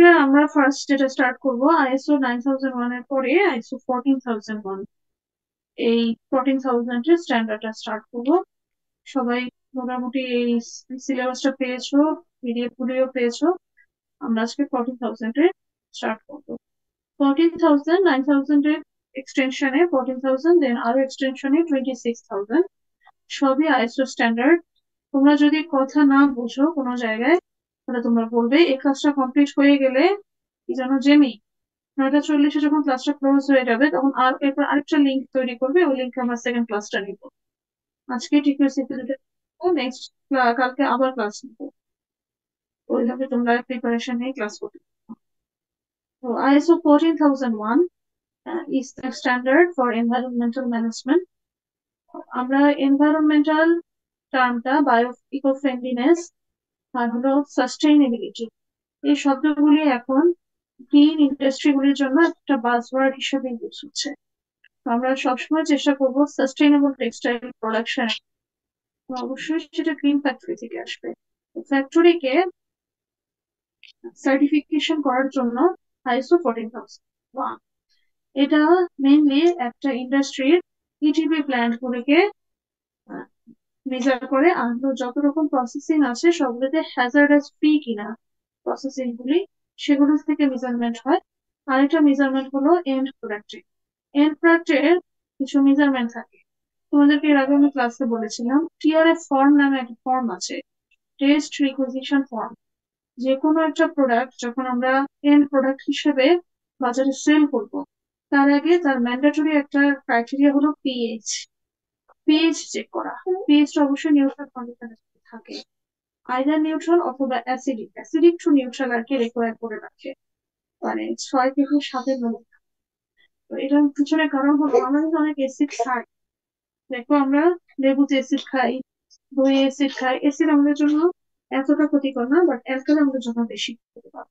আজকে আমরা ফার্স্ট যেটা স্টার্ট করব আইএসও 9001 এর পরে আইএসও 14001। এই 14000 এর স্ট্যান্ডার্ডটা স্টার্ট করব। সবাই মোটামুটি এই সিলেবাসটা পেয়েছো, পিডিএফ গুলিও পেয়েছো। আমরা আজকে 14000 এ স্টার্ট করব। 14000, 9000 এর এক্সটেনশনে 14000, দেন আরো এক্সটেনশনে 26000, সবই আইএসও স্ট্যান্ডার্ড। তোমরা যদি কথা না বোঝো কোনো জায়গায়, তাহলে তোমরা বলবে এই ক্লাসটা কমপ্লিট হয়ে গেলে কি জানো জেমি, 9:40 যখন ক্লাসটা ক্লোজ হয়ে যাবে তখন আর এরপর আরেকটা লিঙ্ক তৈরি করবে, ওই লিঙ্কে আমরা সেকেন্ড ক্লাসটা নিব। আজকে টিকিউসিতে নেক্সট কালকে আবার ক্লাস নিব। ওইভাবে তোমরা প্রিপারেশন নিয়ে ক্লাস করতে পারো। তো ISO 14001 is the standard for environmental management. আমরা এনভায়রনমেন্টাল টার্মটা বায়ো ইকো ফ্রেন্ডলিনেস আর হলো সাস্টেইনেবিলিটি, এই শব্দগুলি এখন গ্রিন ইন্ডাস্ট্রি গুলির জন্য একটা বাজওয়ার্ড হিসেবে ইউজ হচ্ছে। আমরা সবসময় চেষ্টা করবো সাস্টেইনেবল টেক্সটাইল প্রোডাকশন, অবশ্যই সেটা গ্রিন ফ্যাক্টরি থেকে আসবে। ফ্যাক্টরিকে সার্টিফিকেশন করার জন্য আইএসও 14001, এটা মেইনলি একটা ইন্ডাস্ট্রির ইটিপি প্ল্যান্ট গুলিকে মেজার করে, আর যত রকম প্রসেসিং আছে সবগুলোতে হ্যাজার্ডাস ফ্রি কিনা প্রসেসিং গুলি, সেগুলো থেকে মেজারমেন্ট হয়। আরেকটা মেজারমেন্ট হলো এন্ড প্রোডাক্টে। এন্ড প্রোডাক্টের কিছু মেজারমেন্ট থাকে। তোমাদেরকে এর আগে আমি ক্লাসে বলেছিলাম টিআরএফ ফর্ম নামে একটা ফর্ম আছে, টেস্ট রিকুইজিশন ফর্ম। যে কোনো একটা প্রোডাক্ট যখন আমরা এন্ড প্রোডাক্ট হিসেবে বাজারে সেল করব, তার আগে তার ম্যান্ডেটরি একটা ক্রাইটেরিয়া হলো পিএইচ। পিএইচ চেক করা, পিএইচটা অবশ্যই নিউট্রাল কন্ডিশনে থাকে, আইদার নিউট্রাল অথবা অ্যাসিডিক, অ্যাসিডিক টু নিউট্রাল আর কি রিকোয়ার করে রাখে, মানে 6 থেকে 7-এর মধ্যে। তো এটার পিছনে কারণ হলো আমরা কিন্তু অনেক অ্যাসিড খাই। দেখো আমরা লেবুতে অ্যাসিড খাই, দই অ্যাসিড খাই, অ্যাসিড আমাদের জন্য এতটা ক্ষতিকর না, বাট অ্যালকালি আমাদের জন্য বেশি ক্ষতিকর।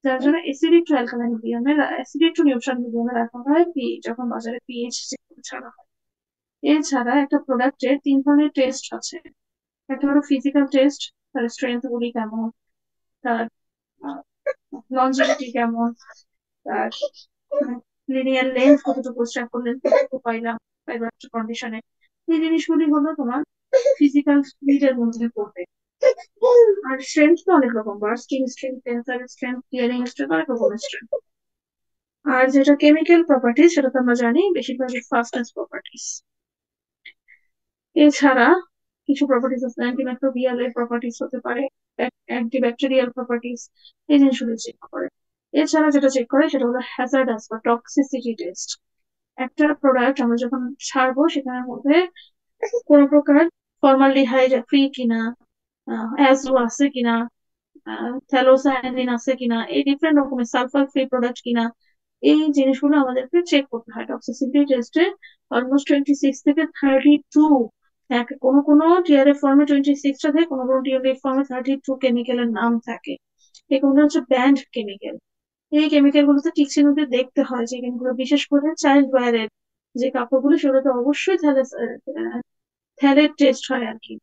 যার জন্য অ্যাসিডিক টু অ্যালকালাইন মিডিয়ামে, অ্যাসিডিক টু নিউট্রাল মিডিয়ামে রাখা হয় যখন বাজারে পিএইচ ছাড়া হয়। এছাড়া একটা প্রোডাক্টের 3 ধরনের টেস্ট আছে। একটা হলো ফিজিক্যাল টেস্ট, তার স্ট্রেংথ গুলি কেমন, তার লঞ্জিভিটি কেমন, তার লিনিয়ার লেন্থ কতটুকু, স্ট্যাকল লেন্থ কতটুকু পাইলাম পাইবার কন্ডিশনে। এই জিনিসগুলি হলো তোমার ফিজিক্যাল নিডের মধ্যে পড়বে। আর স্ট্রেংথ তো অনেক রকম, bursting strength, tensor strength, clearing strength, অনেক রকমের স্ট্রেংথ। আর যেটা কেমিক্যাল প্রপার্টিজ, সেটা তো আমরা জানি বেশিরভাগই ফাস্টনেস প্রপার্টিজ। এছাড়া কিছু প্রপার্টিজ আছে, অ্যান্টিমাইক্রোবিয়াল এর প্রপার্টিজ হতে পারে, অ্যান্টিব্যাকটেরিয়াল প্রপার্টিজ, এই জিনিসগুলো চেক করে। এছাড়া যেটা চেক করে সেটা হলো হ্যাজার্ডাস বা টক্সিসিটি টেস্ট। একটা প্রোডাক্ট আমরা যখন ছাড়বো সেখানের মধ্যে কোনো প্রকার ফর্মালডিহাইড ফ্রি কিনা, অ্যাজো আছে কিনা, থ্যালোসায়ানিন আছে কিনা, এই ডিফারেন্ট রকমের সালফার ফ্রি প্রোডাক্ট কিনা, এই জিনিসগুলো আমাদেরকে চেক করতে হয় টক্সিসিটি টেস্টে। অলমোস্ট 26 থেকে 32, কোনো কোনো টিআরএফ ফর্মে 26টা থাকে, কোনো কোনো টিআরএফ ফর্মে 32 কেমিক্যালের নাম থাকে। এগুলো হচ্ছে ব্যান্ড কেমিক্যাল। এই কেমিক্যাল গুলোতে টিকচির মধ্যে দেখতে হয় যে কেমিক্যাল, বিশেষ করে চাইল্ড ওয়্যারের যে কাপড়গুলো, সেগুলোতে অবশ্যই থ্যালেট টেস্ট হয় আর কি,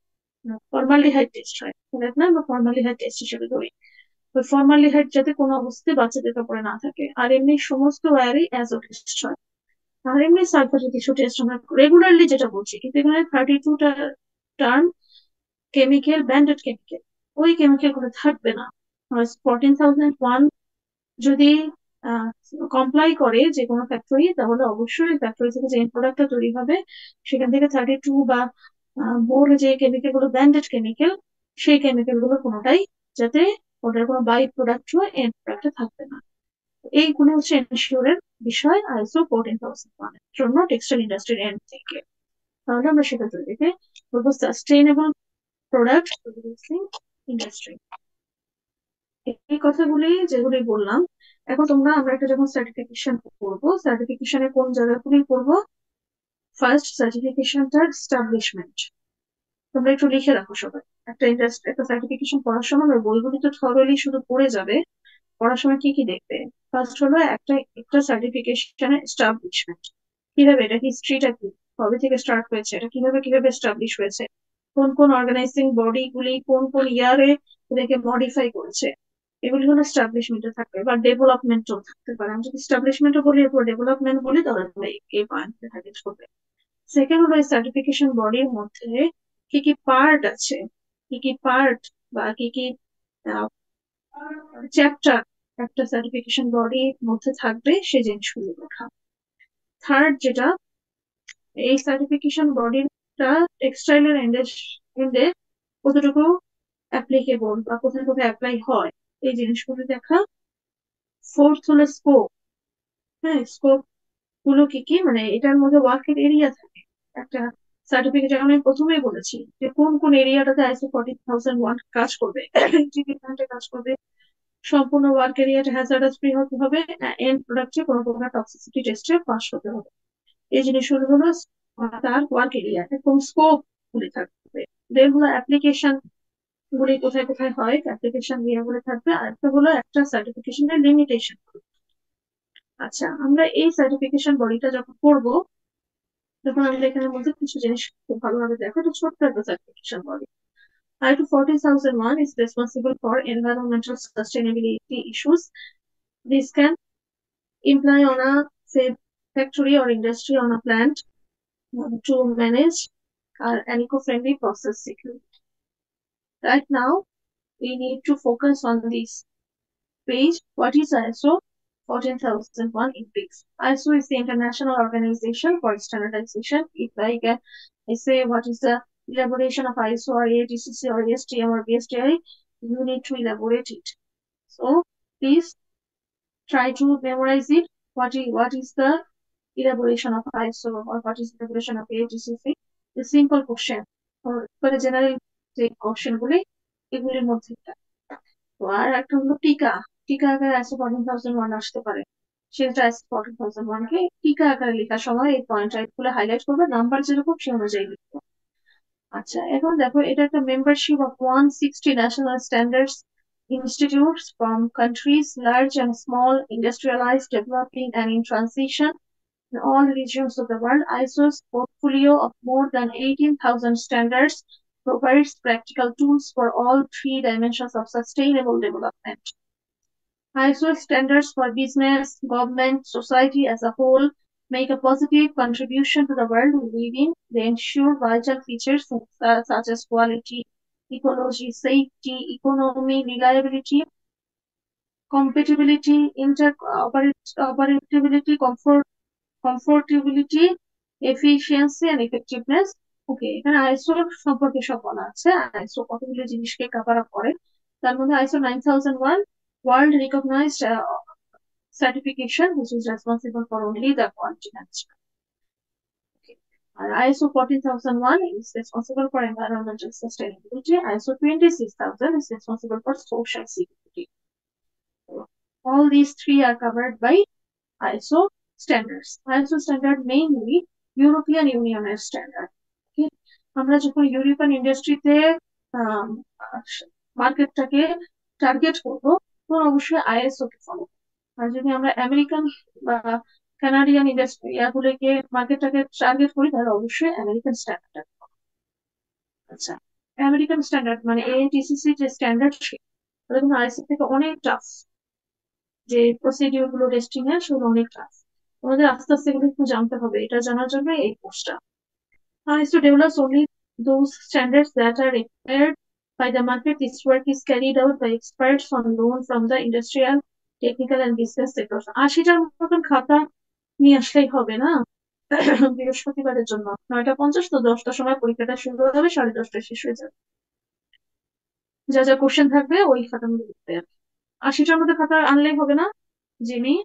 ফর্মালডিহাইড টেস্ট হয়, থ্যালেট না, বা ফর্মালডিহাইড টেস্ট হিসেবে ধরি। ওই ফর্মালডিহাইড যাতে কোনো অবস্থায় বাচ্চাদের কাপড়ে না থাকে। আর এমনি সমস্ত ওয়্যারই অ্যাজো টেস্ট হয়। আর এমনি সালফারের কিছু টেস্ট আমরা রেগুলারলি যেটা বলছি, কিন্তু এখানে 32টা টার্ম কেমিক্যাল, ব্যান্ডেড কেমিক্যাল, ওই কেমিক্যাল গুলো থাকবে না। 14001 যদি কমপ্লাই করে যে কোনো ফ্যাক্টরি, তাহলে অবশ্যই ফ্যাক্টরি থেকে যে প্রোডাক্টটা তৈরি হবে সেখান থেকে 32 বা বোর্ড যে কেমিক্যাল গুলো ব্যান্ডেড কেমিক্যাল, সেই কেমিক্যাল গুলো কোনোটাই যাতে ওটার কোনো বাই প্রোডাক্ট ও এন্ড প্রোডাক্টে থাকবে না। এইগুলো হচ্ছে এনশিওরের বিষয় আইএসও 14001 এর জন্য টেক্সটাইল ইন্ডাস্ট্রির এন্ড থেকে। তাহলে আমরা সেটা তৈরিতে বলবো সাস্টেইনেবল প্রোডাক্ট প্রডিউসিং ইন্ডাস্ট্রি। এই কথাগুলি যেগুলি বললাম, এখন তোমরা আমরা একটা যখন সার্টিফিকেশন করবো, সার্টিফিকেশনে কোন জায়গাগুলি করবো, ফার্স্ট সার্টিফিকেশনটার এস্টাবলিশমেন্ট তোমরা একটু লিখে রাখো সবাই। একটা ইন্ডাস্ট্রি, একটা সার্টিফিকেশন পড়ার সময় বইগুলি তো থরলি শুধু পড়ে যাবে, পড়ার সময় কি কি দেখবে। ফার্স্ট হলো একটা একটা সার্টিফিকেশনের এস্টাবলিশমেন্ট, কিভাবে, এটা হিস্ট্রিটা কি, কবে থেকে স্টার্ট হয়েছে, এটা কিভাবে কিভাবে এস্টাবলিশ হয়েছে, কোন কোন অর্গানাইজিং বডি গুলি কোন কোন ইয়ারে এটাকে মডিফাই করেছে, এগুলি হলো এস্টাবলিশমেন্টে থাকবে বা ডেভেলপমেন্টও থাকতে পারে। আমি যদি এস্টাবলিশমেন্টও বলি এরপর ডেভেলপমেন্ট বলি তাহলে তোমরা এই পয়েন্টে টার্গেট করবে। সেকেন্ড হলো সার্টিফিকেশন বডির মধ্যে কি কি পার্ট আছে, কি কি পার্ট বা কি কি চ্যাপ্টার একটা সার্টিফিকেশন বডির মধ্যে থাকবে সে জিনিসগুলো লেখা। থার্ড যেটা, এই সার্টিফিকেশন বডিটা টেক্সটাইলের এন্ডে কতটুকু অ্যাপ্লিকেবল বা কোথায় কোথায় অ্যাপ্লাই হয় এই জিনিসগুলো দেখা। ফোর্থ হলো স্কোপ। হ্যাঁ, স্কোপ গুলো কি কি, মানে এটার মধ্যে ওয়ার্কের এরিয়া থাকে একটা সার্টিফিকেট, আমি প্রথমেই বলেছি যে কোন কোন এরিয়াটাতে আইসো 14001 কাজ করবে, ট্রিটমেন্টে কাজ করবে, সম্পূর্ণ ওয়ার্ক এরিয়াটা হ্যাজার্ডাস ফ্রি হতে হবে, এন্ড প্রোডাক্টে কোনো প্রকার টক্সিসিটি টেস্টে পাস হতে হবে। এই জিনিসগুলো হলো তার ওয়ার্ক এরিয়া এবং স্কোপ গুলি থাকবে। দেন হলো অ্যাপ্লিকেশন গুলি কোথায় কোথায় হয়, অ্যাপ্লিকেশন ইয়েগুলো থাকবে। আর একটা হলো একটা সার্টিফিকেশনের লিমিটেশন। আচ্ছা, আমরা এই সার্টিফিকেশন বডিটা যখন করবো তখন আমরা এখানের মধ্যে কিছু জিনিস খুব ভালোভাবে দেখো। এটা ছোট্ট একটা certification body. ISO 14001 is responsible for environmental sustainability issues. This can imply on a, say, factory or industry on a plant to manage an eco-friendly process security. Right now, we need to focus on this page. What is ISO 14001 in brief? ISO is the international organization for standardization. If I say what is the elaboration of ISO or AATCC or ASTM or BSTI, you need to elaborate it. So please try to memorize it. What is the elaboration of ISO or what is the elaboration of AATCC? The simple question or for the general question গুলি এগুলির মধ্যে একটা। তো আর একটা হলো টিকা। টিকা আকারে ISO 14001 আসতে পারে, সেটা ISO 14001 কে টিকা আকারে লেখার সময় এই পয়েন্ট গুলো হাইলাইট করবে, নাম্বার যেরকম সে অনুযায়ী লিখবে। আচ্ছা, এখন দেখো এটা একটা membership of 160 national standards institutes from countries large and small, industrialized, developing and in transition in all regions of the world. ISO's portfolio of more than 18,000 standards provides practical tools for all three dimensions of sustainable development. ISO standards for business, government, society as a whole make a positive contribution to the world we live in. They ensure vital features such as quality, ecology, safety, economy, reliability, compatibility, interoperability, comfortability, efficiency and effectiveness. ওকে, এখানে ISO সম্পর্কে সব বলা আছে, ISO কতগুলো জিনিসকে cover up করে। তার মধ্যে ISO 9001 world recognized certification which is responsible for only the quality management. Okay. R ISO 14001 is responsible for environmental sustainability. ISO 26000 is responsible for social security. All these three are covered by ISO standards. ISO standard mainly European Union standard. Okay, আমরা যখন European ইন্ডাস্ট্রিতে মার্কেটটাকে target করবো তখন অবশ্যই ISO কে follow. আর যদি আমরা American বা Canadian industry ইয়াগুলোকে মার্কেটটাকে target করি তাহলে অবশ্যই আমেরিকান স্ট্যান্ডার্ড। আচ্ছা, আমেরিকান স্ট্যান্ডার্ড মানে এএনটিসিসি যে স্ট্যান্ডার্ড সেটা কিন্তু আইএসও থেকে অনেক টাফ, যে প্রসিডিউর গুলো টেস্টিং এর সেগুলো অনেক টাফ। আমাদের আস্তে আস্তে এগুলো একটু জানতে হবে, এটা জানার জন্য এই কোর্সটা। ISO develops only those standards that are required by the market. This work is carried out by experts on loan from the industrial, technical and business sectors. 80টার মতন খাতা নিয়ে আসলেই হবে না বৃহস্পতিবারের জন্য 9:50, তো 10টার সময় পরীক্ষাটা শুরু হবে, 10:30টায় শেষ হয়ে যাবে। যা যা কোশ্চেন থাকবে ওই খাতাগুলো লিখতে হবে। 80টার মধ্যে খাতা আনলেই হবে না। জিমি,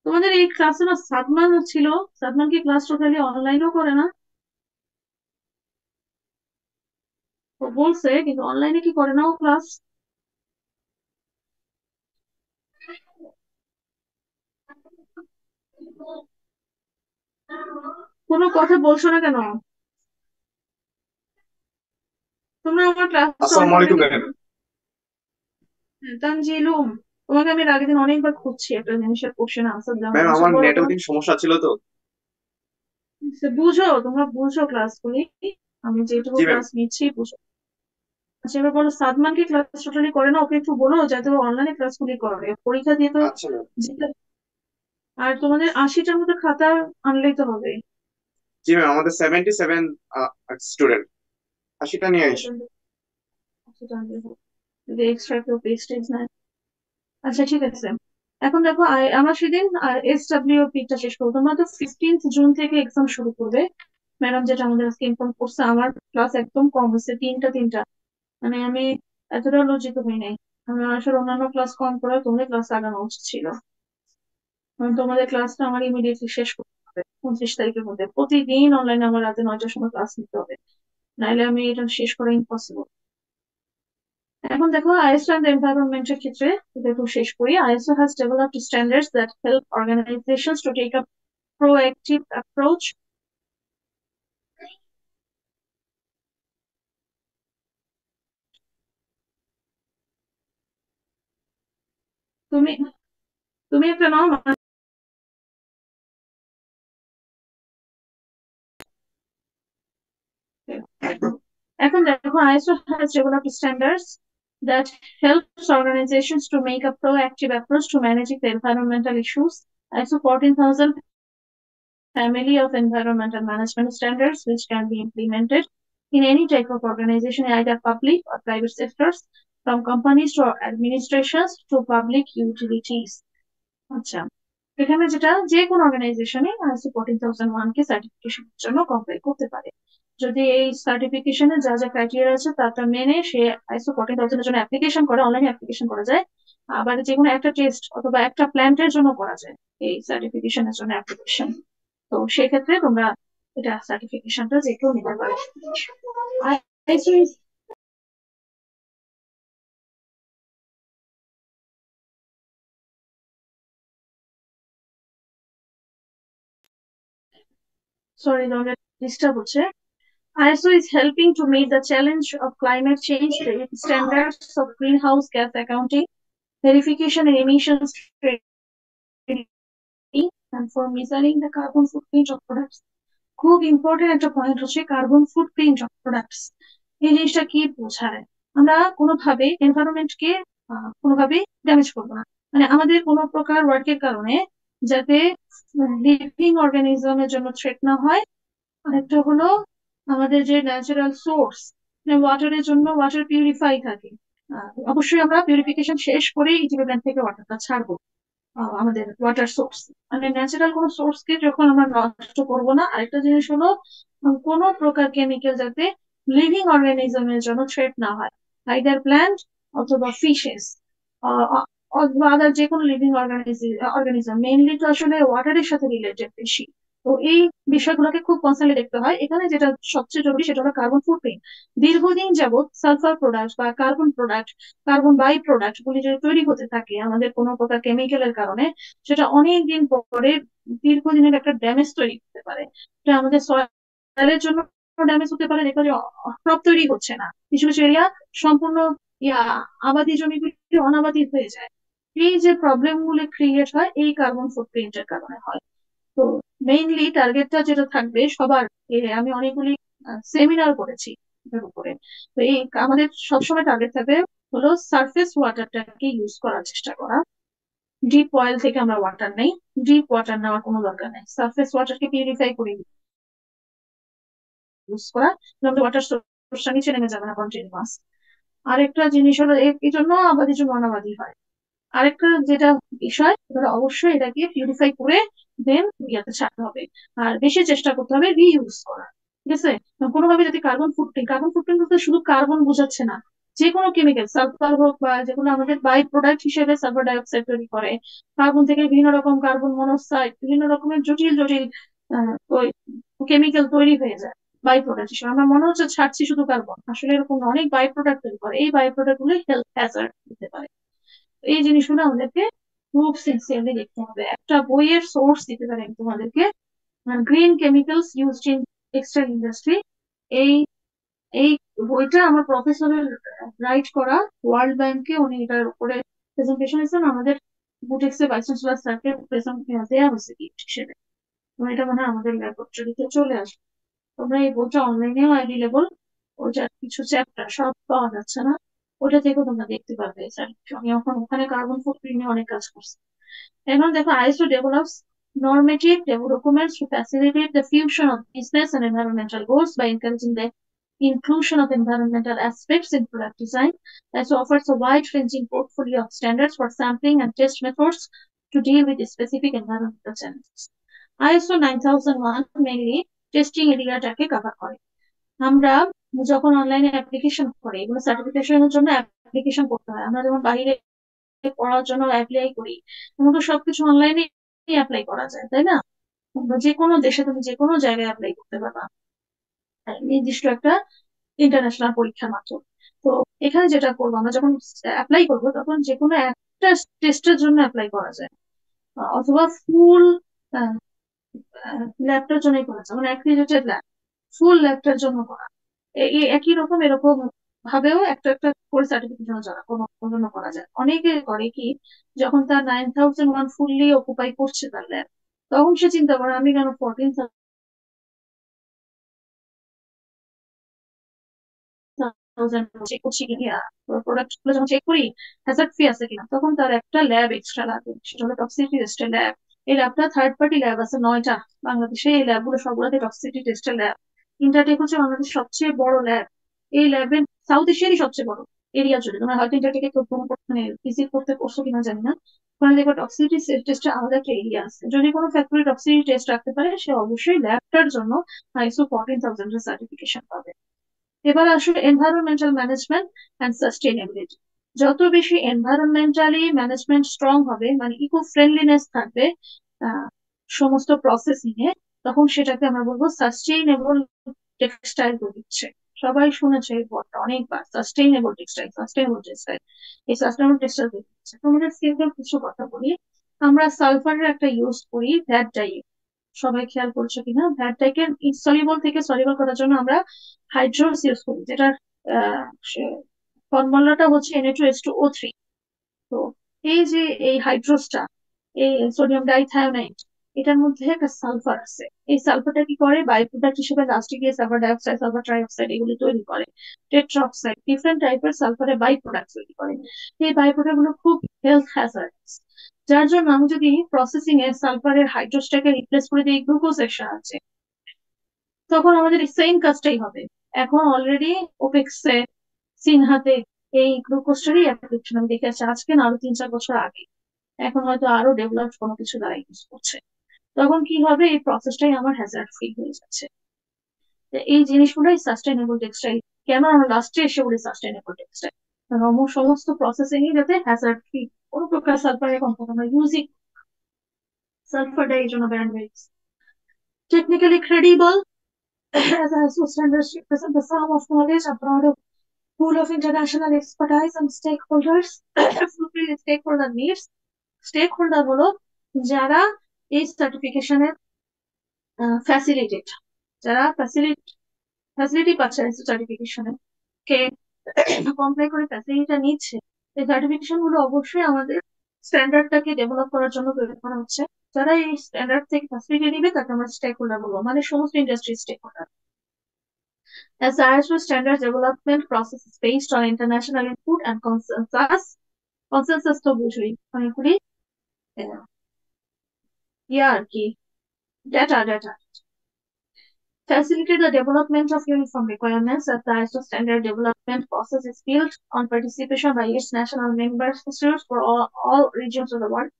তোমাদের এই ক্লাসে না সাদমান ছিল, সাদমান কি ক্লাস টোটালি অনলাইনও করে না? ও বলছে কিন্তু অনলাইনে কি করে না ও ক্লাস? কোনো কথা বলছো না কেন? তোমরা আমার ক্লাসটা অন আসসালামু করে আলাইকুম কি ম্যাম। করো? তানজিলুম, তোমাকে আমি এর আগের দিন অনেকবার খুঁজছি একটা জিনিসের কোশ্চেন আনসার দেওয়ার ম্যাম জন্য, আমার বলো তো। নেটওয়ার্কিং সমস্যা ছিল তো। বুঝো, তোমরা বুঝো ক্লাসগুলি, আমি যেটুকু জি ম্যাম। ক্লাস নিচ্ছি বুঝো। আচ্ছা এবার বলো, সাদমান কি ক্লাস টোটালি করে না? ওকে একটু বলো যাতে ও অনলাইনে ক্লাসগুলি করে, পরীক্ষা দিয়ে তো আচ্ছা ম্যাম। যেটা- আর তোমাদের 80টার মধ্যে খাতা আনলেই তো হবে। জি ম্যাম, আমাদের 77 স্টুডেন্ট, 80টা নিয়ে আইস। 80টা আনলেই হবে, যদি এক্সট্রা কেউ পেস্টেজ নেয়। আচ্ছা ঠিক আছে। এখন দেখো আমরা সেদিন SWP টা শেষ করবো, তোমরা তো 15 জুন থেকে এক্সাম শুরু করবে। ম্যাডাম যেটা আমাদের আজকে ইনফর্ম করছে, আমার ক্লাস একদম কম হচ্ছে, তিনটা তিনটা। মানে আমি এতটা লজ্জিত হই নাই। আমি আসলে অন্যান্য ক্লাস কম করে তোমাদের ক্লাস আগানো উচিত ছিল। কারণ তোমাদের ক্লাসটা আমার ইমিডিয়েটলি শেষ করতে হবে 29 তারিখের মধ্যে। প্রতিদিন অনলাইনে আমার রাতে 9টার সময় ক্লাস নিতে হবে, নাইলে আমি এটা শেষ করা ইম্পসিবল। এখন দেখো আইএসও এন্ড এনভায়রনমেন্টের ক্ষেত্রে এটা একটু শেষ করি। ISO has developed standards that help organisations to take a proactive approach. তুমি তুমি একটা নাও। এখন দেখো ISO has developed standards that helps organizations to make a proactive approach to managing the environmental issues. ISO 14000 family of environmental management standards which can be implemented in any type of organization, either public or private sectors, from companies to administrations to public utilities. আচ্ছা, এখানে যেটা যে কোনো অর্গানাইজেশনে ISO 14001 কে সার্টিফিকেশনের জন্য comply করতে পারে, যদি এই সার্টিফিকেশনে যা যা ক্রাইটেরিয়া আছে তাটা মেনে সে ISO 14000 এর জন্য অ্যাপ্লিকেশন করে, অনলাইনে অ্যাপ্লিকেশন করা যায়। আবার যে কোনো একটা টেস্ট অথবা একটা প্ল্যান্টের জন্য করা যায় এই সার্টিফিকেশনের জন্য অ্যাপ্লিকেশন। তো সেক্ষেত্রে তোমরা এটা সার্টিফিকেশনটা যে কেউ নিতে পারে। আইএসও, সরি তোমাদের ডিস্টার্ব হচ্ছে। ISO is helping to meet the challenge of climate change, the standards of greenhouse gas accounting, verification and emissions trading, and for measuring the carbon footprint of products. খুব important একটা point হচ্ছে carbon footprint of products. এই জিনিসটা কি বোঝায়? আমরা কোনোভাবে এনভায়রনমেন্টকে কোনোভাবে ড্যামেজ করবো না, মানে আমাদের কোনো প্রকার ওয়ার্কের কারণে যাতে লিভিং অর্গানিজমের জন্য থ্রেট না হয়। আরেকটা হলো আমাদের যে ন্যাচারাল সোর্স, ওয়াটারের জন্য ওয়াটার পিউরিফাই থাকে। অবশ্যই আমরা পিউরিফিকেশন শেষ করে ইটিভেলেন্ট থেকে ওয়াটারটা ছাড়বো। আমাদের ওয়াটার সোর্স মানে ন্যাচারাল কোনো সোর্স কে যখন আমরা নষ্ট করব না। আরেকটা জিনিস হলো কোনো প্রকার কেমিক্যাল যাতে লিভিং অর্গানিজমের জন্য থ্রেট না হয়, আইদার প্ল্যান্ট অথবা ফিশেস অথবা আদার যে কোনো লিভিং অর্গানিজম। মেইনলি তো আসলে ওয়াটারের সাথে রিলেটেড বেশি। তো এই বিষয়গুলোকে খুব কনসার্নলি দেখতে হয়। এখানে যেটা সবচেয়ে জরুরি সেটা হলো কার্বন ফুটপ্রিন্ট। দীর্ঘদিন যাবত সালফার প্রোডাক্ট বা carbon product, carbon by product গুলি যদি তৈরি হতে থাকে আমাদের কোনো প্রকার কেমিক্যালের কারণে, সেটা অনেক দিন পরে দীর্ঘদিনের একটা ড্যামেজ তৈরি করতে পারে। এটা আমাদের সয়েলের জন্য ড্যামেজ হতে পারে, যেটা ক্রপ তৈরি হচ্ছে না, কিছু কিছু এরিয়া সম্পূর্ণ ইয়া আবাদি জমিগুলি অনাবাদি হয়ে যায়। এই যে প্রবলেম গুলো ক্রিয়েট হয় এই কার্বন ফুটপ্রিন্টের কারণে হয়। তো মেইনলি টার্গেটটা যেটা থাকবে সবার, আমি অনেকগুলি সেমিনার করেছি এটার উপরে। তো এই আমাদের সবসময় টার্গেট থাকবে হলো সারফেস ওয়াটারটাকে ইউজ করার চেষ্টা করা। ডিপ ওয়েল থেকে আমরা ওয়াটার নেই, ডিপ ওয়াটার নেওয়ার কোনো দরকার নেই, সারফেস ওয়াটারকে পিউরিফাই করে ইউজ করা। আমাদের ওয়াটার সোর্সটা নিচে নেমে যাবে না কন্টিনিউয়াস। আরেকটা জিনিস হলো এই জন্য আবাদি জন্য অনাবাদি হয়। আরেকটা যেটা বিষয় সেটা হলো অবশ্যই এটাকে পিউরিফাই করে দেন ইয়াতে ছাড়তে হবে। আর বেশি চেষ্টা করতে হবে রিইউজ করার। ঠিক আছে? কোনোভাবে যাতে কার্বন ফুটপ্রিন্ট বলতে শুধু কার্বন বোঝাচ্ছে না, যে কোনো কেমিক্যাল সালফার হোক বা যেগুলো আমাদের বাই প্রোডাক্ট হিসেবে সালফার ডাইঅক্সাইড তৈরি করে। কার্বন থেকে বিভিন্ন রকম কার্বন মনোক্সাইড, বিভিন্ন রকমের জটিল জটিল কেমিক্যাল তৈরি হয়ে যায় বাই প্রোডাক্ট হিসেবে। আমরা মনে হচ্ছে ছাড়ছি শুধু কার্বন, আসলে এরকম না, অনেক বাই প্রোডাক্ট তৈরি করে। এই বাই প্রোডাক্ট গুলো হেলথ হ্যাজার্ড দিতে পারে। এই জিনিসগুলো আমাদেরকে খুব সিনসিয়ারলি দেখতে হবে। একটা বইয়ের সোর্স দিতে পারে আমি তোমাদেরকে, green chemicals used in textile industry. এই এই বইটা আমার প্রফেসরের রাইট করা, ওয়ার্ল্ড ব্যাংকে উনি এটার উপরে প্রেজেন্টেশন দিয়েছেন, আমাদের বুটেক্সে ভাইস চ্যান্সেলর স্যারকে প্রেজেন্ট দেওয়া হয়েছে গিফট হিসেবে। তো এটা মনে হয় আমাদের ল্যাবরেটরিতে চলে আসবে। তোমরা এই বইটা অনলাইনেও অ্যাভেলেবল, ওইটা কিছু চ্যাপ্টার সব পাওয়া যাচ্ছে না, ওটা থেকেও তোমরা দেখতে পারবে স্যার আমি এখন ওখানে কার্বন ফুটপ্রিন্ট নিয়ে অনেক কাজ করছি। এখন দেখো ISO develops normative documents to facilitate the fusion of business and environmental goals by encouraging the inclusion of environmental aspects in product design. ISO offers a wide-ranging portfolio of standards for sampling and test methods to deal with specific environmental challenges. ISO 9001 mainly testing এরিয়াটাকে cover করে। আমরা যখন অনলাইনে application করি, এগুলো সার্টিফিকেশনের জন্য application করতে হয়। আমরা যেমন বাইরে পড়ার জন্য অ্যাপ্লাই করি, এখন তো সবকিছু অনলাইনে অ্যাপ্লাই করা যায়, তাই না? যে কোনো দেশে তুমি যে কোনো জায়গায় অ্যাপ্লাই করতে পারবা নির্দিষ্ট একটা ইন্টারন্যাশনাল পরীক্ষার মাধ্যমে। তো এখানে যেটা করবো, আমরা যখন অ্যাপ্লাই করবো তখন যে কোনো একটা টেস্টের জন্য অ্যাপ্লাই করা যায়, অথবা ফুল ল্যাবটার জন্যই করা যায়, মানে অ্যাক্রিডিটেড ল্যাব ফুল ল্যাবটার জন্য করা। এই একই রকম এরকম ভাবেও একটা একটা করে সার্টিফিকেশন যারা কোনো জন্য করা যায়। অনেকে করে কি, যখন তার 9001 ফুললি অকুপাই করছে তার ল্যাব, তখন সে চিন্তা করে আমি কেন 14,000 চেক করছি কিনা, প্রোডাক্ট গুলো যখন চেক করি হ্যাজার্ড ফ্রি আছে কিনা, তখন তার একটা ল্যাব এক্সট্রা লাগবে, সেটা হলো টক্সিসিটি টেস্টের ল্যাব। এই ল্যাবটা থার্ড পার্টি ল্যাব আছে 9টা বাংলাদেশে। এই ল্যাবগুলো সবগুলোতে টক্সিসিটি টেস্টের ল্যাব। ইন্টারটেক হচ্ছে বাংলাদেশের সবচেয়ে বড় ল্যাব। এই ল্যাবে সাউথ এশিয়ারই সবচেয়ে বড় এরিয়া জুড়ে। তোমরা হয়তো ইন্টারটেকে কেউ মানে ভিজিট করতে করছো কিনা জানি না, ওখানে দেখবে টক্সিসিটি টেস্টের আলাদা একটা এরিয়া আছে। যদি কোনো ফ্যাক্টরি টক্সিসিটি টেস্ট রাখতে পারে, সে অবশ্যই ল্যাবটার জন্য ISO 14,000 এর সার্টিফিকেশন পাবে। এবার আসলে এনভায়রনমেন্টাল ম্যানেজমেন্ট অ্যান্ড সাস্টেইনেবিলিটি। যত বেশি এনভায়রনমেন্টালি ম্যানেজমেন্ট স্ট্রং হবে, মানে ইকো ফ্রেন্ডলিনেস থাকবে আহ, সমস্ত প্রসেসিং এ, তখন সেটাকে আমরা বলবো সাস্টেইনেবল টেক্সটাইল দিচ্ছে। সবাই শুনেছে এই ওয়ার্ডটা অনেকবার, সাস্টেইনেবল টেক্সটাইল, সাস্টেইনেবল টেক্সটাইল। এই সাস্টেইনেবল টেক্সটাইল দিচ্ছে। তোমাদের সিম্পল কিছু কথা বলি। আমরা সালফারের একটা ইউজ করি ভ্যাট ডাই, সবাই খেয়াল করছো কিনা? ভ্যাট ডাইকে ইনসলিবল থেকে সলিবল করার জন্য আমরা হাইড্রোস ইউজ করি, যেটার ফর্মুলাটা হচ্ছে Na2H2O3। তো এই যে এই হাইড্রোসটা, এই সোডিয়াম ডাইথায়োনাইট, এটার মধ্যে একটা সালফার আছে। এই সালফারটা কি করে, বাই প্রোডাক্ট হিসেবে লাস্টে গিয়ে সালফার ডাইঅক্সাইড, সালফার ট্রাইঅক্সাইড এগুলি তৈরি করে। টেট্রাঅক্সাইড ডিফারেন্ট টাইপের সালফারের বাই প্রোডাক্ট তৈরি করে। এই বাই প্রোডাক্ট গুলো খুব হেলথ হ্যাজার্ডস, যার জন্য আমি যদি প্রসেসিং এ সালফারের হাইড্রোসটাকে রিপ্লেস করে দিই গ্লুকোজের সাহায্যে, তখন আমাদের সেম কাজটাই হবে। এখন অলরেডি ওপেক্সে, সিনহাতে এই গ্লুকোজটারই অ্যাপ্লিকেশন আমি দেখে আসছি, আজকে না আরো 3-4 বছর আগে। এখন হয়তো আরো ডেভেলপ কোনো কিছু দ্বারা ইউজ করছে। তখন কি হবে, এই প্রসেসটাই আমার হ্যাজার্ড ফ্রি হয়ে যাচ্ছে। তো এই জিনিসগুলোই সাস্টেইনেবল টেক্সটাইল। কেন আমরা লাস্টে এসে বলি সাস্টেইনেবল টেক্সটাইল? সমস্ত প্রসেসিং এ যাতে হ্যাজার্ড ফ্রি, কোনো প্রকার সালফারের কম্পাউন্ড আমরা ইউজই, সালফারটা এই জন্য ব্যান্ড হয়েছে। Technically credible as ISO standards represent the sum of knowledge, a broad pool of international expertise and stakeholders fulfill stakeholder needs. Stakeholder হলো যারা এই সার্টিফিকেশনের ফ্যাসিলিটেট, যারা ফ্যাসিলিটি পাচ্ছে সার্টিফিকেশনে, কে কমপ্লাই করে ফ্যাসিলিটিটা নিচ্ছে। এই সার্টিফিকেশন গুলো অবশ্যই আমাদের স্ট্যান্ডার্ডটাকে ডেভেলপ করার জন্য তৈরি করা হচ্ছে। যারা এই স্ট্যান্ডার্ড থেকে ফ্যাসিলিটি নিবে তাকে আমরা স্টেক হোল্ডার বলবো, মানে সমস্ত industry stakeholder. As the ISO standard development process is based on international input and consensus তো বুঝুই অনেকগুলি আর কি data facilitate the development of uniform requirements. As the ISO standard development process is built on participation by its national member states for all regions of the world.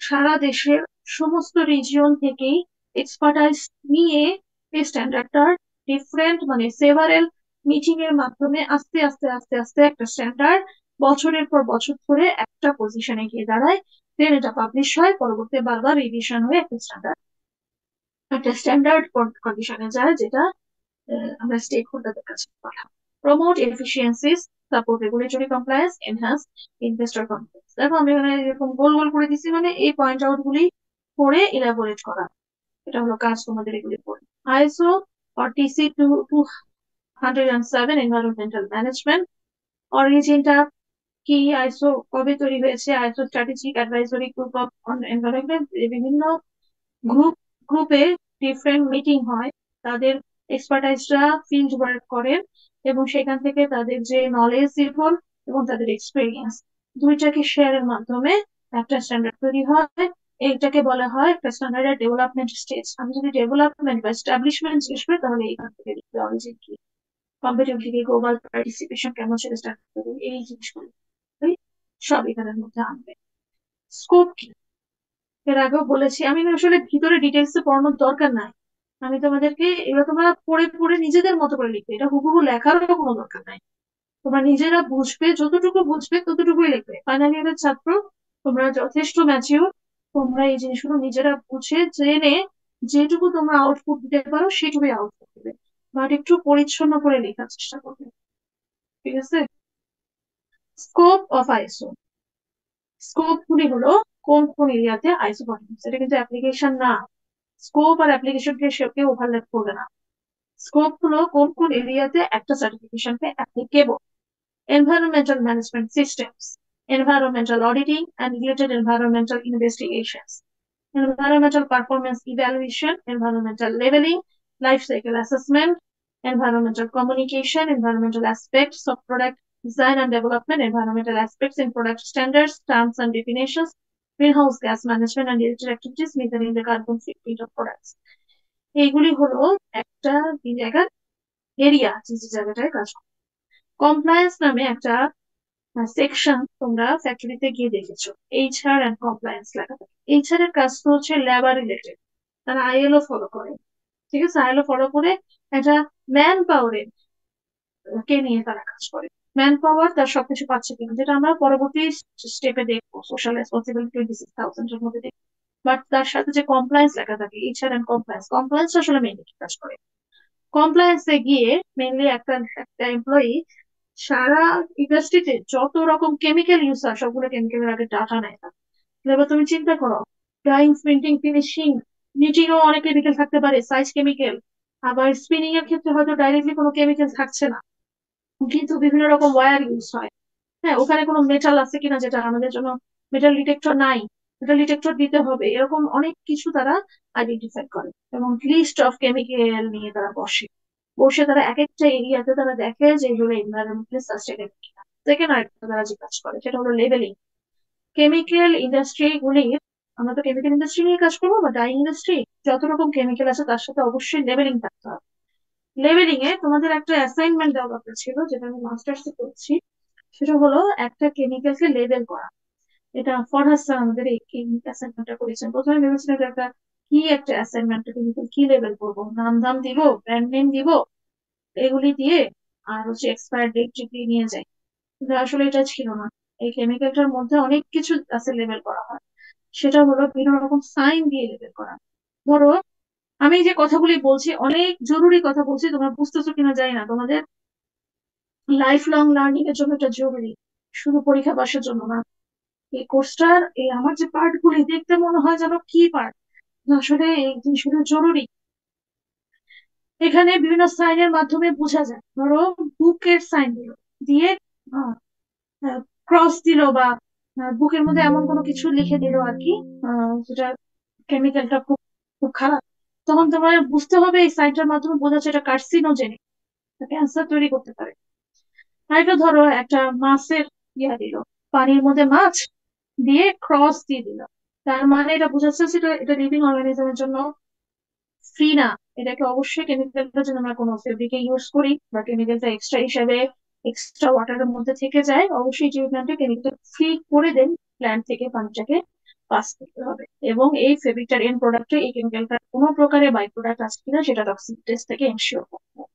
সারা দেশের সমস্ত region থেকেই expertise নিয়ে এই স্ট্যান্ডার্ডটার different, মানে several meeting এর মাধ্যমে আস্তে আস্তে আস্তে আস্তে একটা স্ট্যান্ডার্ড বছরের পর বছর ধরে একটা পজিশনে গিয়ে দাঁড়ায়। দেন এটা পাবলিশ হয়, পরবর্তী বারবার রিভিশন হয়ে একটা স্ট্যান্ডার্ড কন্ডিশনে যায়, যেটা আমরা স্টেক হোল্ডারদের কাছে পাঠাবো। Promote efficiencies, support regulatory compliance, enhance investor confidence. দেখো আমি এখানে এরকম গোল গোল করে দিচ্ছি, মানে এই পয়েন্ট আউট গুলি করে ইলাবোরেট করা, এটা হলো কাজ তোমাদের এগুলি করে। ISO or TC 207 environmental management অরিজিনটা কি, আইসো কবে তৈরি হয়েছে? ISO strategic advisory group of environment, বিভিন্ন গ্রুপে ডিফারেন্ট মিটিং হয়, তাদের এক্সপার্টাইজরা ফিল্ড ওয়ার্ক করেন এবং সেখান থেকে তাদের যে নলেজ ইভল এবং তাদের এক্সপিরিয়েন্স দুইটাকে শেয়ারের মাধ্যমে একটা স্ট্যান্ডার্ড তৈরি হয়। এইটাকে বলা হয় একটা স্ট্যান্ডার্ডের ডেভেলপমেন্ট স্টেজ। আমি যদি ডেভেলপমেন্ট বা এস্টাবলিশমেন্ট জিজ্ঞেস করি তাহলে এইখান থেকে লিখতে হবে যে কি কম্পিটিটিভ গ্লোবাল পার্টিসিপেশন কেমন সেটা স্টার্ট করবে, এই জিনিসগুলো সব এখানের মধ্যে আনবে। স্কোপ কি এর আগেও বলেছি, আমি না আসলে ভিতরে ডিটেলস এ পড়ানোর দরকার নাই। আমি তোমাদেরকে এগুলো তোমরা পড়ে পড়ে নিজেদের মতো করে লিখবে, এটা হুবহু লেখারও কোনো দরকার নাই। তোমরা নিজেরা বুঝবে, যতটুকু বুঝবে ততটুকুই লিখবে। ফাইনাল ইয়ারের ছাত্র, তোমরা যথেষ্ট ম্যাচিউর, তোমরা এই জিনিসগুলো নিজেরা বুঝে জেনে যেটুকু তোমরা আউটপুট দিতে পারো সেটুকুই আউটপুট দিবে, বাট একটু পরিচ্ছন্ন করে লেখার চেষ্টা করবে। ঠিক আছে? স্কোপ অফ আইসো, স্কোপ গুলি হলো কোন কোন এরিয়াতে আইসো পারফরমেন্স, এটা কিন্তু অ্যাপ্লিকেশন না। স্কোপ আর অ্যাপ্লিকেশনকে কেউ ওভারল্যাপ করবে না। স্কোপ হলো কোন কোন এরিয়াতে একটা সার্টিফিকেশনকে applicable. Environmental management systems, environmental auditing and related environmental investigations, environmental performance evaluation, environmental labeling, life cycle assessment, environmental communication, environmental aspects of product design and development, environmental aspects in product standards, terms and definitions, greenhouse gas management and related activities measuring the carbon footprint of products. এইগুলি হলো একটা জায়গার area, যে জায়গাটায় কাজ করে। Compliance নামে একটা সেকশন তোমরা ফ্যাক্টরিতে গিয়ে দেখেছো, এইচআর এন্ড কমপ্লায়েন্স লেখা থাকে। এইচআর এর কাজ তো হচ্ছে লেবার রিলেটেড, তারা আইএলও ফলো করে। ঠিক আছে, আইএলও ফলো করে একটা ম্যান পাওয়ারের কে নিয়ে তারা কাজ করে। ম্যান পাওয়ার তার সবকিছু পাচ্ছে কিনা, যেটা আমরা পরবর্তী স্টেপে দেখবো, সোশ্যাল রেসপন্সিবিলিটি 26,000 এর মধ্যে দেখবো। বাট তার সাথে যে কমপ্লায়েন্স লেখা থাকে, এইচআর এন্ড কমপ্লায়েন্স, কমপ্লায়েন্স আসলে মেনলি কি কাজ করে? কমপ্লায়েন্সে গিয়ে মেনলি একটা একটা এমপ্লয়ি সারা ইন্ডাস্ট্রিতে যত রকম কেমিক্যাল ইউজ হয় সবগুলো কেমিক্যালের আগে ডাটা নেয় না। এবার তুমি চিন্তা করো, ডাইং, প্রিন্টিং, ফিনিশিং, নিটিং ও অনেক কেমিক্যাল থাকতে পারে, সাইজ কেমিক্যাল। আবার স্পিনিং এর ক্ষেত্রে হয়তো ডাইরেক্টলি কোনো কেমিক্যাল থাকছে না, কিন্তু বিভিন্ন রকম ওয়্যার ইউজ হয়। হ্যাঁ, ওখানে কোনো মেটাল আছে কিনা যেটা আমাদের জন্য মেটাল ডিটেক্টর নাই, মেটাল ডিটেক্টর দিতে হবে, এরকম অনেক কিছু তারা আইডেন্টিফাই করে। এবং লিস্ট অফ কেমিক্যাল নিয়ে তারা বসে বসে তারা এক একটা এরিয়াতে তারা দেখে যে এগুলো এনভায়রনমেন্টালি সাস্টেনেবল কিনা। সেকেন্ড আরেকটা তারা যে কাজ করে সেটা হলো লেবেলিং। কেমিক্যাল ইন্ডাস্ট্রি গুলির, আমরা তো কেমিক্যাল ইন্ডাস্ট্রি নিয়ে কাজ করবো বা ডাই ইন্ডাস্ট্রি, যত রকম কেমিক্যাল আছে তার সাথে অবশ্যই লেবেলিং থাকতে হবে। লেবেলিং এ তোমাদের একটা অ্যাসাইনমেন্ট দেওয়া দরকার ছিল, যেটা আমি মাস্টার্স এ করছি। সেটা হলো একটা কেমিক্যালকে লেবেল করা। এটা ফরহাদ স্যার আমাদের এই অ্যাসাইনমেন্টটা করেছেন। প্রথমে ভেবেছিলাম এটা একটা কি একটা অ্যাসাইনমেন্ট, কেমিক্যাল কি লেবেল করবো, নাম ধাম দিব, ব্র্যান্ড নেম দিব, এগুলি দিয়ে আর হচ্ছে এক্সপায়ার ডেট টিপি নিয়ে যাই। কিন্তু আসলে এটা ছিল না। এই কেমিক্যালটার মধ্যে অনেক কিছু আছে লেবেল করা হয়। সেটা হলো বিভিন্ন রকম সাইন দিয়ে লেবেল করা। ধরো, আমি যে কথাগুলি বলছি অনেক জরুরি কথা বলছি, তোমরা বুঝতেছো কিনা জানি না, তোমাদের লাইফ লং লার্নিং এর জন্য এটা জরুরি, শুধু পরীক্ষা পাশের জন্য না। এই কোর্সটার এই আমার যে পার্ট গুলি দেখতে মনে হয় যেন কি পার্ট, আসলে এই জিনিসগুলো জরুরি। এখানে বিভিন্ন সাইনের মাধ্যমে বোঝা যায়। ধরো, বুকের সাইন দিল, দিয়ে ক্রস দিল, বা বুকের মধ্যে এমন কোনো কিছু লিখে দিল আর কি, যেটা কেমিক্যালটা খুব খুব খারাপ, তখন তোমার বুঝতে হবে এই সাইনটার মাধ্যমে বোঝা যাচ্ছে এটা কার্সিনোজেনিক, ক্যান্সার তৈরি করতে পারে। আর এটা ধরো একটা মাছের ইয়া দিল, পানির মধ্যে মাছ দিয়ে ক্রস দিয়ে দিল, তার মানে এটা বোঝাচ্ছে সেটা এটা লিভিং অর্গানিজমের জন্য ফ্রি না। এটাকে অবশ্যই কেমিক্যালটা যদি আমরা কোনো ফেব্রিকে ইউজ করি বা কেমিক্যালটা এক্সট্রা হিসাবে এক্সট্রা ওয়াটারের মধ্যে থেকে যায়, অবশ্যই ট্রিটমেন্টে কেমিক্যাল ফ্রি করে দেন প্ল্যান্ট থেকে পানিটাকে পাস করতে হবে। এবং এই ফেব্রিকটার এন্ড প্রোডাক্টে এই কেমিক্যালটার কোনো প্রকারের বাই প্রোডাক্ট আছে কিনা সেটা টক্সিক টেস্ট থেকে এনশিওর করতে হবে।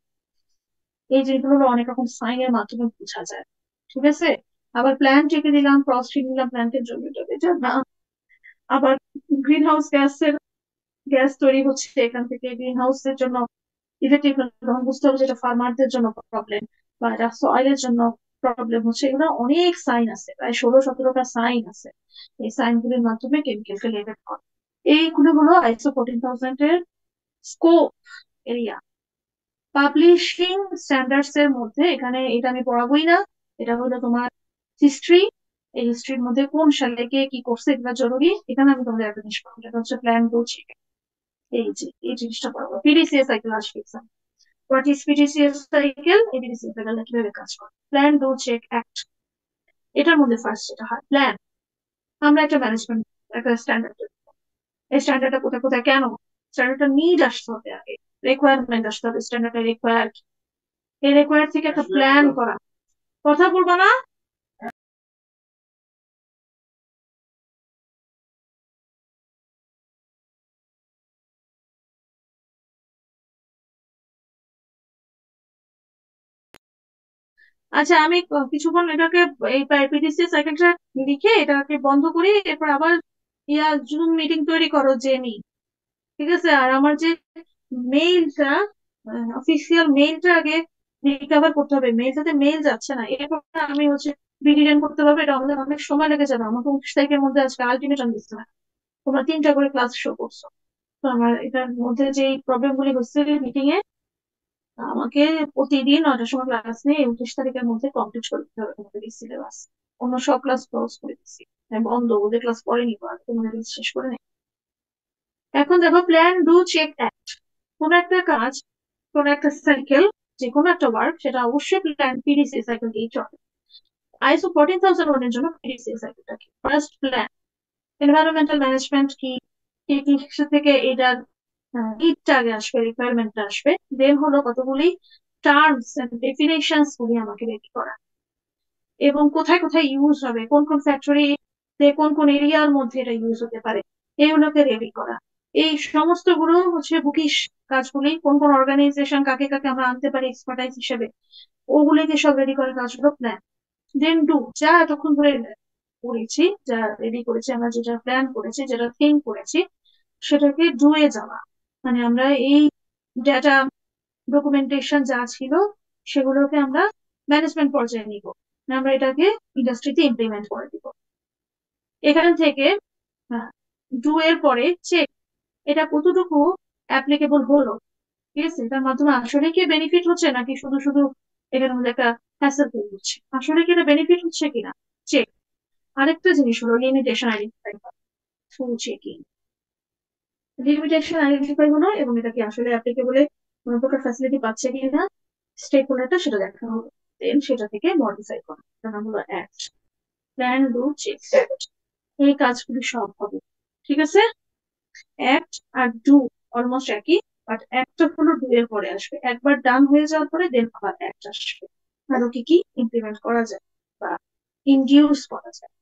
এই জিনিসগুলো অনেক রকম সাইনের মাধ্যমে বোঝা যায়। ঠিক আছে? আবার প্ল্যান্ট থেকে দিলাম, ক্রস দিলাম প্ল্যান্টের জন্য, এটা না। আবার গ্রিন হাউস গ্যাসের গ্যাস তৈরি হচ্ছে এখান থেকে, গ্রিন হাউসের জন্য ইফেক্টিভ তখন বুঝতে হবে যেটা ফার্মারদের জন্য প্রবলেম বা এটা সয়েলের জন্য প্রবলেম হচ্ছে। এগুলো অনেক সাইন আছে, প্রায় 16-17টা সাইন আছে। এই সাইন গুলির মাধ্যমে কেমিক্যালকে লেবেল করে। এইগুলো হলো আইসো 14,000 এর স্কোপ এরিয়া। পাবলিশিং স্ট্যান্ডার্ডস এর মধ্যে এখানে এটা আমি পড়াবোই না, এটা হলো তোমার হিস্ট্রি। এই হিস্ট্রির মধ্যে কোন সালে কে কি করছে এগুলো জরুরি। এখানে আমি তোমাদের একটা জিনিস পড়াবো, এটা হচ্ছে প্ল্যান টু। এই যে এই জিনিসটা পড়াবো, পিডিসিএস সাইকেল আসবে exam। What is PDCS cycle, a PDCS সাইকেলটা কিভাবে কাজ করে। Plan, do, check, act. এটার মধ্যে ফার্স্ট যেটা হয় প্ল্যান। আমরা একটা ম্যানেজমেন্ট, একটা স্ট্যান্ডার্ড, এই স্ট্যান্ডার্ডটা কোথায় কোথায় কেন, স্ট্যান্ডার্ডটা নিড আসতে হবে আগে, রিকোয়ারমেন্ট আসতে হবে, স্ট্যান্ডার্ডটা রিকোয়ার্ড, এই রিকোয়ার্ড থেকে একটা প্ল্যান করা। কথা বলবা না? আচ্ছা, আমি কিছুক্ষণ এটাকে, এই পিডিসি সাইকেলটা লিখে এটাকে বন্ধ করি, এরপর আবার জুম মিটিং তৈরি করো জেমি। ঠিক আছে, আর আমার যে মেইলটা, অফিসিয়াল মেইলটা আগে রিকভার করতে হবে, মেইলটাতে মেইল যাচ্ছে না, এরপর আমি রিডিজাইন করতে পারবো। এটা আমাদের অনেক সময় লেগে যাবে, আমাকে 29 তারিখের মধ্যে আজকে আলটিমেটাম দিচ্ছে না, তোমরা 3টা করে ক্লাস শো করছো। তো আমার এটার মধ্যে যে প্রবলেম গুলি হচ্ছে মিটিং এ, আমাকে প্রতিদিন 9টার সময় ক্লাস নিয়ে 29 তারিখের মধ্যে কমপ্লিট করে দিতে হবে তোমাদের এই সিলেবাস। অন্য সব ক্লাস ক্লোজ করে দিচ্ছি, বন্ধ, ওদের ক্লাস পড়েনি, আর তোমাদের শেষ করে নেই। এখন দেখো, প্ল্যান, ডু, চেক, অ্যাক্ট। কোন একটা কাজ, কোন একটা সাইকেল, যে কোনো একটা ওয়ার্ক, সেটা অবশ্যই প্ল্যান পিডিসি সাইকেল দিয়েই চলে। আইসো 14001 এর জন্য পিডিসি সাইকেলটা কি, ফার্স্ট প্ল্যান, এনভায়রনমেন্টাল ম্যানেজমেন্ট কি, কি কি থেকে এটার নিডটা আগে আসবে, রিকোয়ারমেন্টটা আসবে, দেন হলো কতগুলি টার্মস এন্ড ডেফিনেশনস গুলি আমাকে রেডি করা, এবং কোথায় কোথায় ইউজ হবে, কোন কোন ফ্যাক্টরি, কোন কোন এরিয়ার মধ্যে এটা ইউজ হতে পারে, এইগুলোকে রেডি করা। এই সমস্ত গুলো বুকিশ কাজগুলি, কোন কোন অর্গানাইজেশন কাকে কাকে আমরা আনতে পারি এক্সপার্টাইজ হিসেবে, ওগুলিকে সব রেডি করার কাজগুলো প্ল্যান। দেন ডু, যা এতক্ষণ ধরে করেছি, যা রেডি করেছি, আমরা যেটা প্ল্যান করেছি, যেটা থিঙ্ক করেছি, সেটাকে ডু এ যাওয়া। মানে আমরা এই ডেটা ডকুমেন্টেশন যা ছিল সেগুলোকে আমরা ম্যানেজমেন্ট পর্যায়ে নিব, আমরা এটাকে ইন্ডাস্ট্রিতে ইমপ্লিমেন্ট করে দিব। এখান থেকে ডু এর পরে চেক, এটা কতটুকু অ্যাপ্লিকেবল হলো, ঠিক আছে, এটার মাধ্যমে আসলে কি বেনিফিট হচ্ছে নাকি শুধু শুধু এখানে মধ্যে একটা হ্যাসেল তৈরি হচ্ছে, আসলে কি এটা বেনিফিট হচ্ছে কিনা, চেক। আরেকটা জিনিস হলো লিমিটেশন আইডেন্টিফাই করা, থ্রু চেকিং। লিমিটেশন আইডেন্টিফাই হলো, এবং এটা কি আসলে অ্যাপ্লিকেবলে কোনো প্রকার ফ্যাসিলিটি পাচ্ছে কিনা, স্টেক হোল্ডারটা সেটা দেখা হলো, দেন সেটা থেকে মডিফাই করা, এটার নাম হলো act. Plan, do, check, act, এই কাজগুলি সব হবে। ঠিক আছে, অ্যাক্ট আর ডু অলমোস্ট একই, বাট একটা হলো ডু এর পরে আসবে, একবার ডান হয়ে যাওয়ার পরে দেন আবার অ্যাক্ট আসবে। আরো কি কি ইমপ্লিমেন্ট করা যায় বা ইনডিউস করা যায়।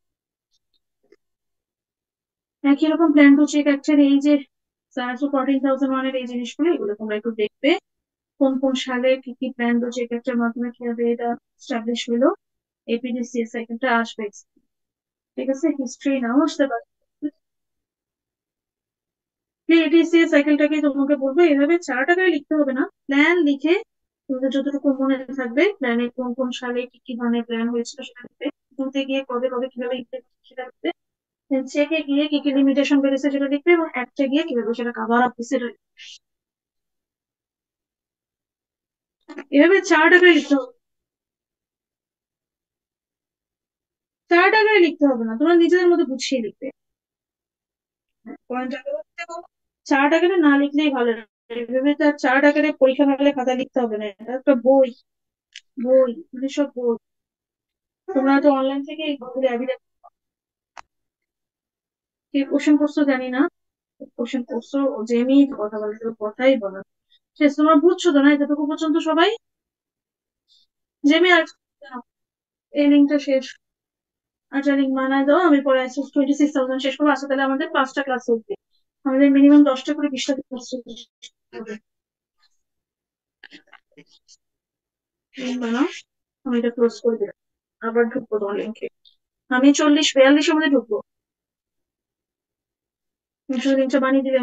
একই রকম প্ল্যান, টু, চেক, অ্যাক্টের এই যে 14,001 এর এই জিনিসগুলো, এগুলো তোমরা একটু দেখবে, কোন কোন সালে কি কি প্ল্যান, টু, চেক, অ্যাক্টের মাধ্যমে কিভাবে এটা স্টাবলিশ হলো, এপিডিসিএস সাইকেলটা আসবে। ঠিক আছে, হিস্ট্রি নাও আসতে পারে। এপিডিসিএস সাইকেলটাকে তোমাকে বলবো এভাবে 4 টাকায় লিখতে হবে না, প্ল্যান লিখে তোমাদের যতটুকু মনে থাকবে, প্ল্যানে কোন কোন সালে কি কি ধরনের প্ল্যান হয়েছিল সেটা লিখবে, টুতে গিয়ে কবে কবে কিভাবে ইমপ্লিমেন্ট সেটা লিখবে, চেকে গিয়ে কি কি লিমিটেশন বেড়েছে সেটা লিখবে, এবং অ্যাক্টে গিয়ে কিভাবে সেটা কাভার আপ সেটা লিখবে। এভাবে 4 টাকায় লিখতে হবে, 4 টাকায় লিখতে হবে না, তোমরা নিজেদের মতো গুছিয়ে লিখবে। পয়েন্ট আকারে লিখতে হবে। 4 টাকাটা না লিখলেই ভালো। এভাবে তো আর 4 টাকারে পরীক্ষা হলে খাতা লিখতে হবে না, এটা একটা বই, বই মানে সব বই, তোমরা তো অনলাইন থেকে এইগুলো অ্যাভেলেবল। কি কোশ্চেন করছো জানি না, কোশ্চেন করছো, জেমি কথা বলে তো কথাই বলা শেষ, তোমরা বুঝছো তো না এতটুকু পর্যন্ত সবাই? জেমি আর এই লিঙ্কটা শেষ, আচ্ছা লিঙ্ক বানায় দাও, আমি পরে 26,000 শেষ করবো। আচ্ছা, তাহলে আমাদের 5টা ক্লাস হচ্ছে, আমাদের মিনিমাম 10টা করে 20টা ক্লাস হবে। লিঙ্ক বানাও, আমি এটা ক্লোজ করে দিলাম, আবার ঢুকবো তোমার লিঙ্কে, আমি 40-42 এর মধ্যে ঢুকবো, তুমি শুধু লিঙ্কটা বানিয়ে দিলে